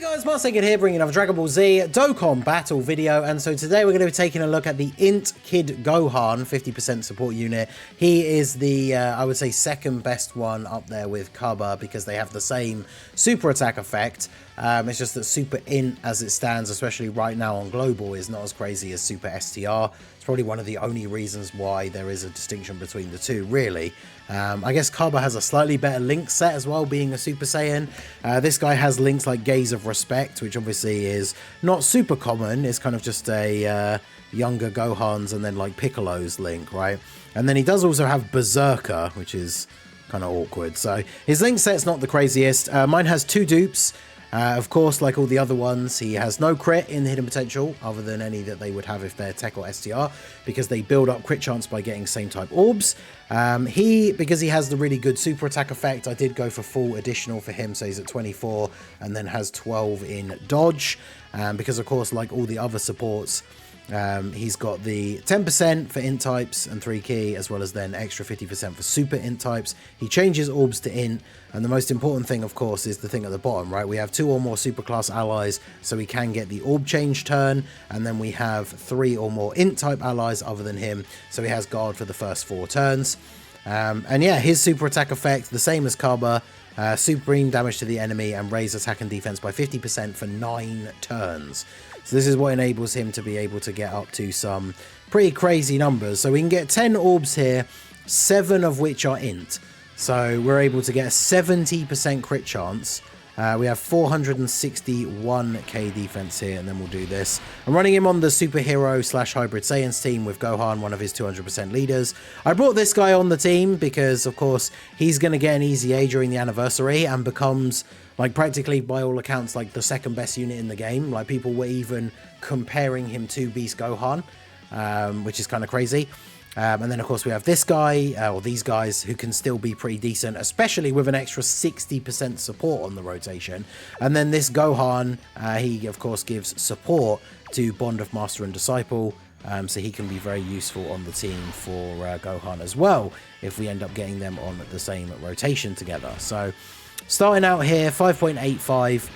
Guys, Marsegan here, bringing another Dragon Ball Z Dokkan battle video, and so today we're going to be taking a look at the INT Kid Gohan 50% support unit. He is the, I would say, second best one up there with CABBA because they have the same super attack effect. It's just that Super INT, as it stands, especially right now on Global, is not as crazy as Super STR. It's probably one of the only reasons why there is a distinction between the two, really. I guess CABBA has a slightly better link set as well, being a Super Saiyan. This guy has links like Gaze of Respect, which obviously is not super common. It's kind of just a younger Gohan's and then like Piccolo's link, right? And then he does also have Berserker, which is kind of awkward. So his link set's not the craziest. Mine has two dupes. Of course, like all the other ones, he has no crit in the hidden potential, other than any that they would have if they're Tech or STR, because they build up crit chance by getting same type orbs. Because he has the really good super attack effect, I did go for full additional for him, so he's at 24, and then has 12 in dodge, because of course, like all the other supports, he's got the 10% for int types and 3 key, as well as then extra 50% for super int types. He changes orbs to int, and the most important thing, of course, is the thing at the bottom, right? We have 2 or more superclass allies, so we can get the orb change turn, and then we have 3 or more int type allies other than him, so he has guard for the first 4 turns. And yeah, his super attack effect, the same as CABBA, supreme damage to the enemy and raise attack and defense by 50% for 9 turns. So this is what enables him to be able to get up to some pretty crazy numbers. So we can get 10 orbs here, 7 of which are int. So we're able to get a 70% crit chance. We have 461k defense here, and then we'll do this. I'm running him on the superhero slash hybrid Saiyans team with Gohan, one of his 200% leaders. I brought this guy on the team because, of course, he's going to get an EZA during the anniversary and becomes, like, practically, by all accounts, like, the second best unit in the game. Like, people were even comparing him to Beast Gohan, which is kind of crazy. And then, of course, we have this guy, or these guys, who can still be pretty decent, especially with an extra 60% support on the rotation. And then this Gohan, he, of course, gives support to Bond of Master and Disciple, so he can be very useful on the team for Gohan as well, if we end up getting them on the same rotation together. So, starting out here, 5.85.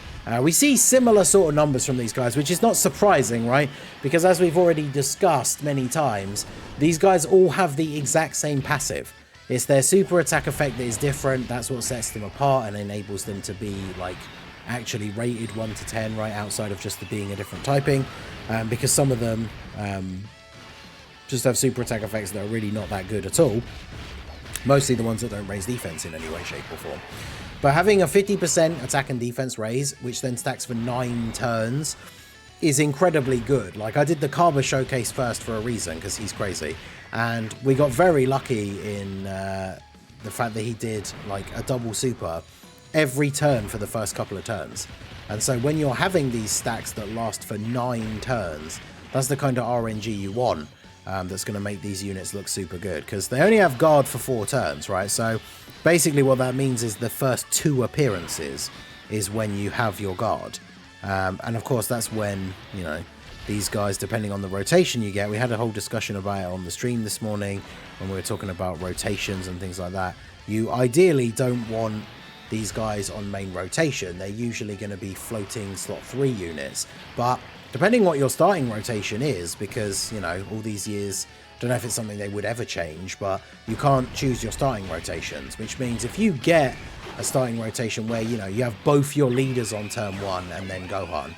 We see similar sort of numbers from these guys, which is not surprising, right? Because as we've already discussed many times, these guys all have the exact same passive. It's their super attack effect that is different. That's what sets them apart and enables them to be, like, actually rated 1 to 10, right, outside of just being a different typing. Because some of them just have super attack effects that are really not that good at all. Mostly the ones that don't raise defense in any way, shape, or form. But having a 50% attack and defense raise, which then stacks for 9 turns, is incredibly good. Like, I did the CABBA showcase first for a reason, because he's crazy. And we got very lucky in the fact that he did, like, a double super every turn for the first couple of turns. And so when you're having these stacks that last for 9 turns, that's the kind of RNG you want. That's going to make these units look super good, because they only have guard for 4 turns, right? So basically what that means is the first 2 appearances is when you have your guard. And of course, that's when, you know, these guys, depending on the rotation you get, we had a whole discussion about it on the stream this morning when we were talking about rotations and things like that. You ideally don't want these guys on main rotation. They're usually going to be floating slot 3 units, but depending what your starting rotation is, because, you know, all these years, I don't know if it's something they would ever change, but you can't choose your starting rotations, which means if you get a starting rotation where, you know, you have both your leaders on turn 1 and then Gohan,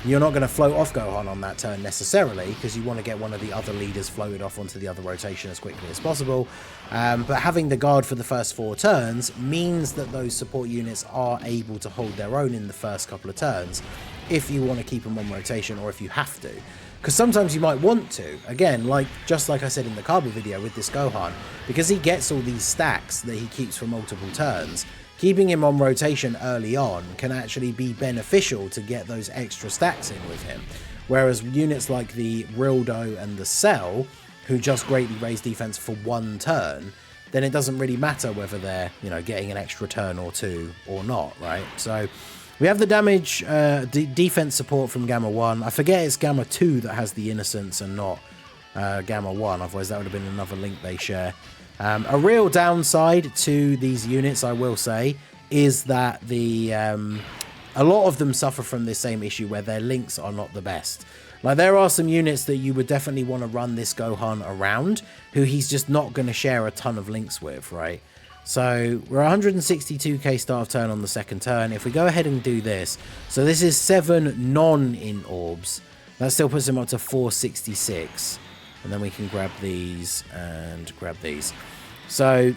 you're not going to float off Gohan on that turn necessarily, because you want to get one of the other leaders floated off onto the other rotation as quickly as possible. But having the guard for the first 4 turns means that those support units are able to hold their own in the first couple of turns, if you want to keep them on rotation or if you have to. Because sometimes you might want to. Again, just like I said in the CABBA video with this Gohan, because he gets all these stacks that he keeps for multiple turns, keeping him on rotation early on can actually be beneficial to get those extra stacks in with him. Whereas units like the Rildo and the Cell, who just greatly raise defense for 1 turn, then it doesn't really matter whether they're, you know, getting an extra turn or 2 or not, right? So we have the damage defense support from Gamma 1. I forget it's Gamma 2 that has the Innocence and not Gamma 1, otherwise that would have been another link they share. A real downside to these units, I will say, is that the a lot of them suffer from this same issue where their links are not the best. Like, there are some units that you would definitely want to run this Gohan around, who he's just not going to share a ton of links with, right? So we're 162k start of turn on the second turn. If we go ahead and do this, so this is 7 non-int orbs. That still puts him up to 466. And then we can grab these and grab these. So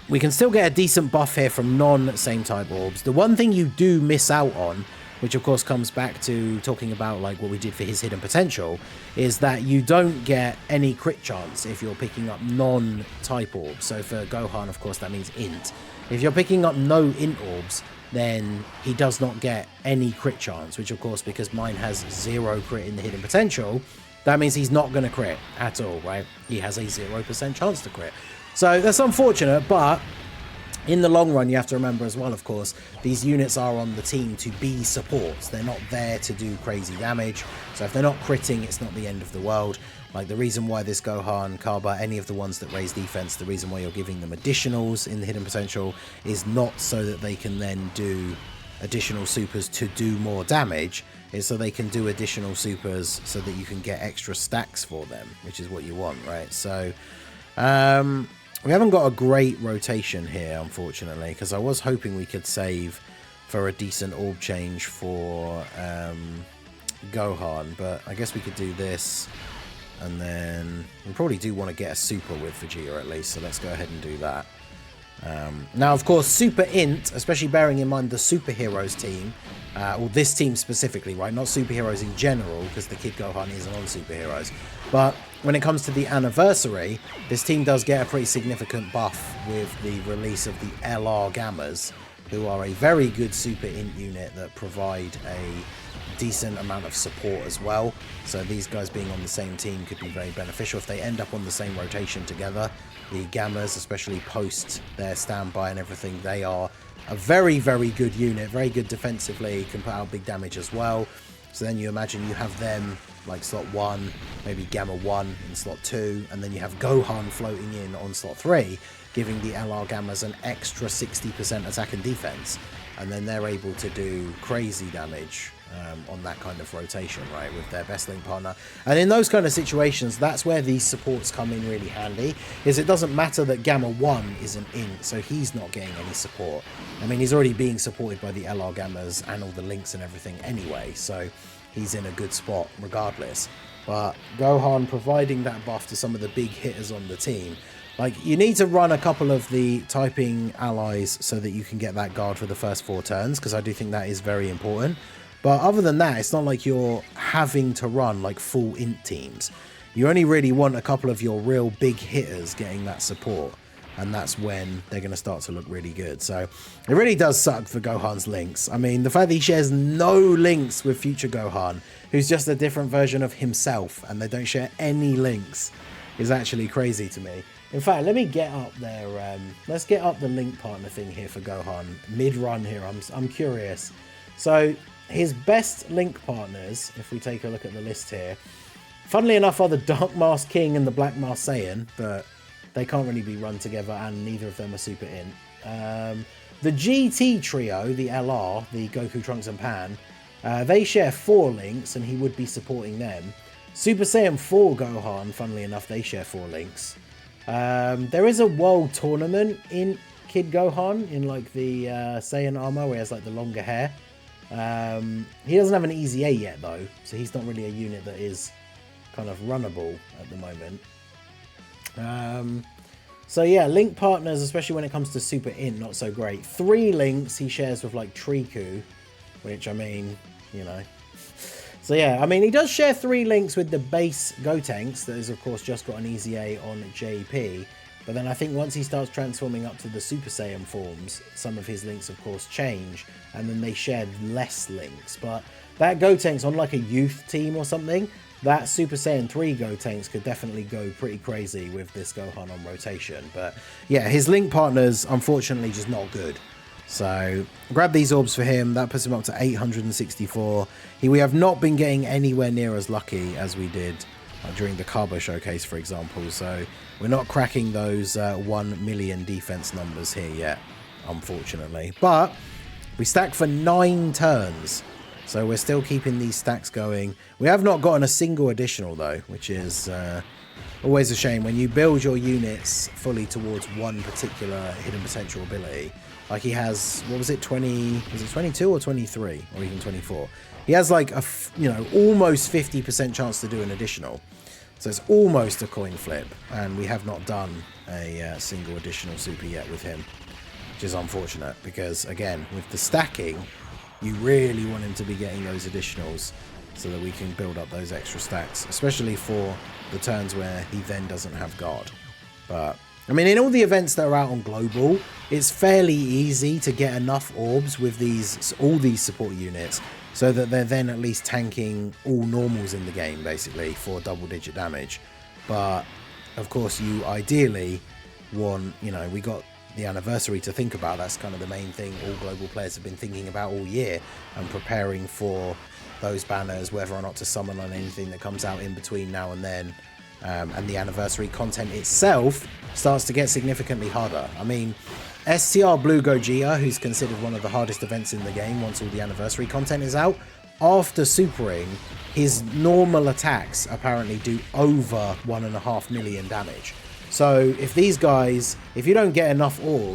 we can still get a decent buff here from non-same type orbs. The one thing you do miss out on, which of course comes back to talking about like what we did for his hidden potential, is that you don't get any crit chance if you're picking up non-type orbs. So for Gohan, of course, that means int. If you're picking up no int orbs, then he does not get any crit chance, which of course, because mine has 0 crit in the hidden potential, that means he's not going to crit at all, right? He has a 0% chance to crit. So that's unfortunate, but in the long run, you have to remember as well, of course, these units are on the team to be supports. They're not there to do crazy damage. So if they're not critting, it's not the end of the world. Like, the reason why this Gohan, CABBA, any of the ones that raise defense, the reason why you're giving them additionals in the hidden potential is not so that they can then do additional supers to do more damage. It's so they can do additional supers so that you can get extra stacks for them, which is what you want, right? So, we haven't got a great rotation here, unfortunately, because I was hoping we could save for a decent orb change for Gohan, but I guess we could do this, and then we probably do want to get a super with Vegeta at least, so let's go ahead and do that. Now, of course, Super Int, especially bearing in mind the superheroes team, or this team specifically, right? Not superheroes in general, because the Kid Gohan isn't on superheroes. But when it comes to the anniversary, this team does get a pretty significant buff with the release of the LR Gammas, who are a very good Super Int unit that provide a decent amount of support as well. So these guys being on the same team could be very beneficial if they end up on the same rotation together. The Gammas, especially post their standby and everything, they are a very, very good unit, very good defensively, can put out big damage as well. So then you imagine you have them like slot 1, maybe Gamma 1 in slot 2, and then you have Gohan floating in on slot 3, giving the LR Gammas an extra 60% attack and defense. And then they're able to do crazy damage on that kind of rotation, right, with their best link partner. And in those kind of situations, that's where these supports come in really handy, is it doesn't matter that Gamma 1 is an int, so he's not getting any support. I mean, he's already being supported by the LR Gammas and all the links and everything anyway, so he's in a good spot regardless. But Gohan providing that buff to some of the big hitters on the team, like, you need to run a couple of the typing allies so that you can get that guard for the first 4 turns, because I do think that is very important. But other than that, it's not like you're having to run like full int teams. You only really want a couple of your real big hitters getting that support, and that's when they're going to start to look really good. So it really does suck for Gohan's links. I mean, the fact that he shares no links with future Gohan, who's just a different version of himself, and they don't share any links, is actually crazy to me. In fact, let me get up there. Let's get up the link partner thing here for Gohan mid-run here. I'm curious. So his best link partners, if we take a look at the list here, funnily enough, are the Dark Mask King and the Black Mask Saiyan, but they can't really be run together, and neither of them are super int. The GT trio, the LR, the Goku, Trunks, and Pan, they share 4 links, and he would be supporting them. Super Saiyan 4 Gohan, funnily enough, they share 4 links. There is a world tournament in Kid Gohan, in like the Saiyan armor, where he has like the longer hair. He doesn't have an EZA yet though, so he's not really a unit that is kind of runnable at the moment. So yeah, link partners, especially when it comes to Super Int, not so great. 3 links he shares with like Triku, which, I mean, you know. So yeah, I mean, he does share 3 links with the base Gotenks that has of course just got an EZA on JP. But then I think once he starts transforming up to the Super Saiyan forms, some of his links of course change, and then they share less links. But that Gotenks on like a youth team or something, that Super Saiyan 3 Gotenks could definitely go pretty crazy with this Gohan on rotation. But yeah, his link partner's unfortunately just not good. So grab these orbs for him. That puts him up to 864. We have not been getting anywhere near as lucky as we did during the CABBA showcase, for example. So we're not cracking those 1 million defense numbers here yet, unfortunately. But We stack for 9 turns. So we're still keeping these stacks going. We have not gotten a single additional though, which is always a shame. When you build your units fully towards one particular hidden potential ability, like he has, what was it, 20, was it 22 or 23 or even 24? He has like a, almost 50% chance to do an additional. So it's almost a coin flip, and we have not done a single additional super yet with him, which is unfortunate because, again, with the stacking, you really want him to be getting those additionals so that we can build up those extra stacks, especially for the turns where he then doesn't have guard. But, I mean, in all the events that are out on Global, it's fairly easy to get enough orbs with all these support units so that they're then at least tanking all normals in the game, basically, for double-digit damage. But, of course, you ideally want, we got the anniversary to think about. That's kind of the main thing all global players have been thinking about all year and preparing for those banners, whether or not to summon on anything that comes out in between now and then. And the anniversary content itself starts to get significantly harder. I mean, STR Blue Gogeta, who's considered one of the hardest events in the game once all the anniversary content is out, after supering, his normal attacks apparently do over 1.5 million damage. So if these guys, if you don't get enough orbs